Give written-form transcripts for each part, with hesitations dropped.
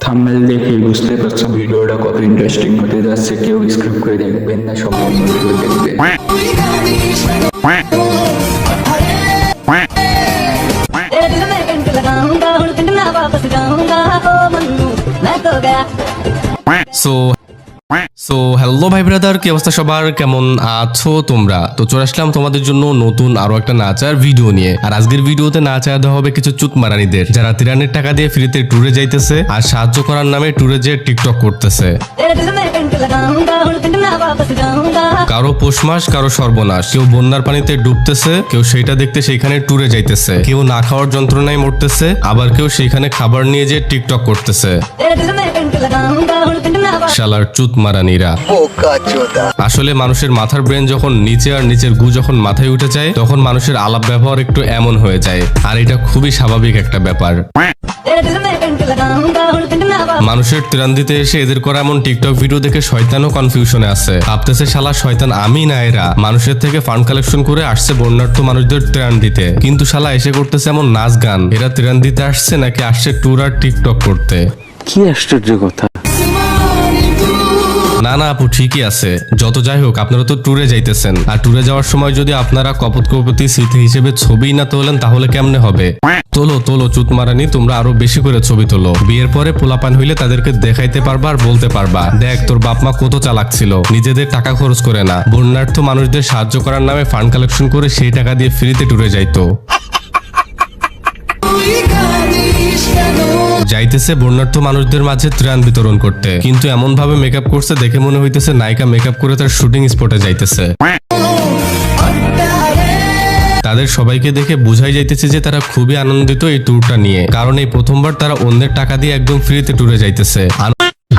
Thumbnail দেখে বুঝতে পারছো ভিডিওটা কত ইন্টারেস্টিং হতে যাচ্ছে। কেউ স্কিপ করে দেখবেন না, সম্পূর্ণ ভিডিও দেখবেন। সো হ্যালো ভাই ব্রাদার, কি অবস্থা সবার, কেমন আছো তোমরা? তো চলে আসলাম তোমাদের জন্য নতুন আরো একটা নাচার ভিডিও নিয়ে। আর আজকের ভিডিওতে নাচা দেওয়া হবে কিছু চুতমারানিদের, যারা তিরানের টাকা দিয়ে ফ্রিতে ট্যুরে যাইতেছে আর সাহায্য করার নামে ট্যুরে যেয়ে টিকটক করতেছে। কারো পৌষ মাস, কারো সর্বনাশ, কেউ বন্যার পানিতে ডুবতেছে, কেউ সেইটা দেখতে সেইখানে ট্যুরে যাইতেছে, কেউ না খাওয়ার যন্ত্রণায় মরতেছে, আবার কেউ সেইখানে খাবার নিয়ে যেয়ে টিকটক করতেছে। শালার চুতমারানিরা। আসলে মানুষের মাথার ব্রেন যখন নিচে আর নিচের গু যখন মাথায় উঠে যায়, তখন মানুষের আলাপ ব্যবহার একটু এমন হয়ে যায়, আর এটা খুবই স্বাভাবিক একটা ব্যাপার। মানুষের ত্রাণ দিতে এসে এদের করা এমন টিকটক ভিডিও দেখে শয়তানও কনফিউশনে আছে, ভাবতেছে শালা শয়তান আমি না এরা মানুষের থেকে ফান্ড কালেকশন করে আসছে বন্যার্থ মানুষদের ত্রাণ দিতে, কিন্তু শালা এসে করতেছে এমন নাচ গান। এরা ত্রাণ দিতে আসছে নাকি আসছে ট্যুর আর টিকটক করতে? কি আশ্চর্য কথা। না না আপু, ঠিকই আছে, যত যাই হোক আপনারা তো ট্যুরে যাইতেছেন, আর ট্যুরে যাওয়ার সময় যদি আপনারা কপতি স্মৃতি হিসেবে ছবি না তোলেন তাহলে কেমনে হবে? তোলো তোলো চুতমারানি, তোমরা আরো বেশি করে ছবি তোলো। বিয়ের পরে পোলাপান হইলে তাদেরকে দেখাইতে পারবা আর বলতে পারবা, দেখ তোর বাপ মা কত চালাক ছিল, নিজেদের টাকা খরচ করে না, বন্যার্থ মানুষদের সাহায্য করার নামে ফান্ড কালেকশন করে সেই টাকা দিয়ে ফ্রিতে ট্যুরে যাইতো। যাইতেছে বন্যার্থ মানুষদের মাঝে ত্রাণ বিতরণ করতে, কিন্তু এমন ভাবে মেকআপ করছে দেখে মনে হইতেছে নায়িকা মেকআপ করে তার শুটিং স্পটে যাইতেছে। তাদের সবাইকে দেখে বুঝাই যাইতেছে যে তারা খুবই আনন্দিত এই ট্যুরটা নিয়ে, কারণ এই প্রথমবার তারা অন্যের টাকা দিয়ে একদম ফ্রিতে ট্যুরে যাইতেছে।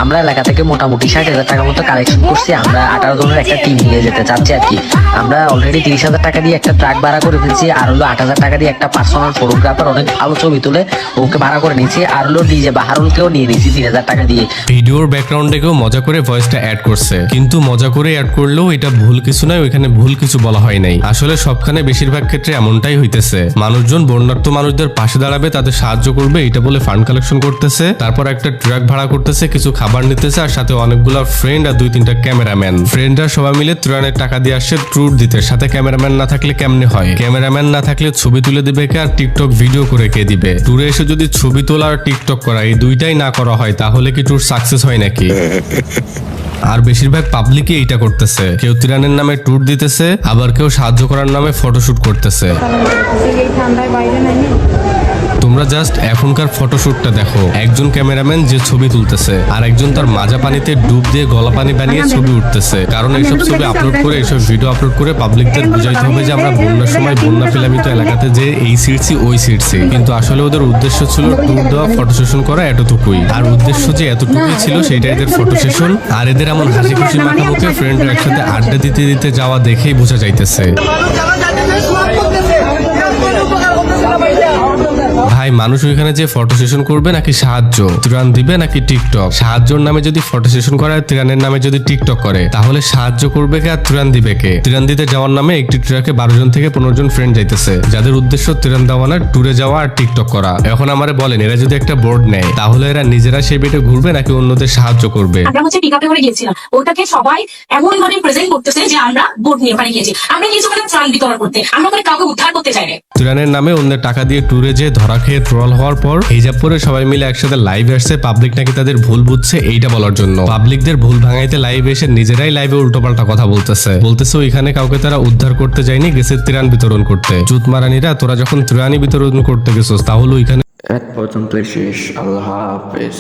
আমরা এলাকা থেকে মোটামুটি 60,000 টাকার মতো কালেকশন করছি। আমরা 18 জনের একটা টিম নিয়ে যেতে চাচ্ছি আর কি। আমরা অলরেডি 30,000 টাকা দিয়ে একটা ট্রাক ভাড়া করে ফেলছি, আর হলো 8,000 টাকা দিয়ে একটা পার্সোনাল ফটোগ্রাফার অনেক ভালো ছবি তুলে ওকে ভাড়া করে নিয়েছি, আর হলো ডিজে বাহারুলকেও নিয়ে নিয়েছি 3,000 টাকা দিয়ে। ভিডিওর ব্যাকগ্রাউন্ডে কেউ মজা করে ভয়েসটা অ্যাড করছে, কিন্তু মজা করে অ্যাড করলেও এটা ভুল কিছু নয়, ওইখানে ভুল কিছু বলা হয় নাই। আসলে সবখানে বেশিরভাগ ক্ষেত্রে এমনটাই হইতেছে, মানুষজন বন্যার্থ মানুষদের পাশে দাঁড়াবে, তাদের সাহায্য করবে এটা বলে ফান্ড কালেকশন করতেছে, তারপর একটা ট্রাক ভাড়া করতেছে, কিছু খাবার নিতেছে, আর সাথে অনেকগুলো ফ্রেন্ড আর 2-3টা ক্যামেরাম্যান। ফ্রেন্ডরা সবাই মিলে ত্রাণের টাকা দিয়ে আসছে ট্যুর দিতে, সাথে ক্যামেরাম্যান না থাকলে কেমনে হয়? ক্যামেরাম্যান না থাকলে ছবি তুলে দিবে কে, আর টিকটক ভিডিও করে কে দিবে? ট্যুরে এসে যদি ছবি তোলা আর টিকটক করা এই দুইটাই না করা হয় তাহলে কি ট্যুর সাকসেস হয় নাকি? আর বেশিরভাগ পাবলিকই এইটা করতেছে, কেউ ত্রাণের নামে ট্যুর দিতেছে, আবার কেউ সাহায্য করার নামে ফটোশুট করতেছে। তোমরা জাস্ট এখনকার ফটোশুটটা দেখো, একজন ক্যামেরাম্যান যে ছবি তুলতেছে আর একজন তার মাজা পানিতে ডুব দিয়ে গলা পানি বানিয়ে ছবি উঠতেছে, কারণ এইসব ছবি আপলোড করে, এইসব ভিডিও আপলোড করে পাবলিকদের বুঝাইতে হবে যে আমরা বন্যার সময় বন্যা প্লাবিত এলাকাতে যে এই সিটছি ওই সিটছি, কিন্তু আসলে ওদের উদ্দেশ্য ছিল ট্যুর দেওয়া, ফটো সেশন করা, এতটুকুই। আর উদ্দেশ্য যে এতটুকুই ছিল সেটা এদের ফটো সেশন, আর এদের এমন হাসি খুশি মাখামুখে ফ্রেন্ডরা একসাথে আড্ডা দিতে দিতে যাওয়া দেখেই বোঝা যাইতেছে। ভাই মানুষ ওইখানে যে ফটো সেশন করবে নাকি সাহায্য ত্রাণ দিবে নাকি টিকটক? সাহায্যের নামে যদি ফটো সেশন করে আর ত্রাণের নামে যদি টিকটক করে তাহলে সাহায্য করবে কে আর ত্রাণ দিবে কে? ত্রাণ দিতে যাওয়ার নামে একটি ট্রাকে 12 জন থেকে 15 জন ফ্রেন্ড যাইতেছে, যাদের উদ্দেশ্য ত্রাণ দেওয়া না ট্যুরে যাওয়া আর টিকটক করা। এখন আমারে বলেন, এরা যদি একটা বোর্ড নেয় তাহলে এরা নিজেরা সেই বেটে ঘুরবে নাকি অন্যদের সাহায্য করবে? আমরা হচ্ছে পিকআপে করে গিয়েছিলাম, ওটাকে সবাই এমন ভাবে প্রেজেন্ট করতেছে যে আমরা বোর্ড নিয়ে ওখানে গিয়েছি, আমরা কিছু করে ত্রাণ বিতরণ করতে, আমরা করে কাউকে উদ্ধার করতে চাই না। ত্রাণের নামে অন্যের টাকা দিয়ে ট্যুরে যে ধরা খেয়ে ট্রল হওয়ার পর হিজাব পরে সবাই মিলে একসাথে লাইভ আসছে, পাবলিক নাকি তাদের ভুল বুঝছে এইটা বলার জন্য। পাবলিকদের ভুল ভাঙাইতে লাইভ এসে নিজেরাই লাইভে উল্টোপাল্টা কথা বলতেছে ওইখানে কাউকে তারা উদ্ধার করতে যায়নি, গেছে ত্রাণ বিতরণ করতে। চুতমারানিরা, তোরা যখন ত্রাণই বিতরণ করতে গেছোস তাহলে ওইখানে এক পর্যন্ত শেষ। আল্লাহ হাফেজ।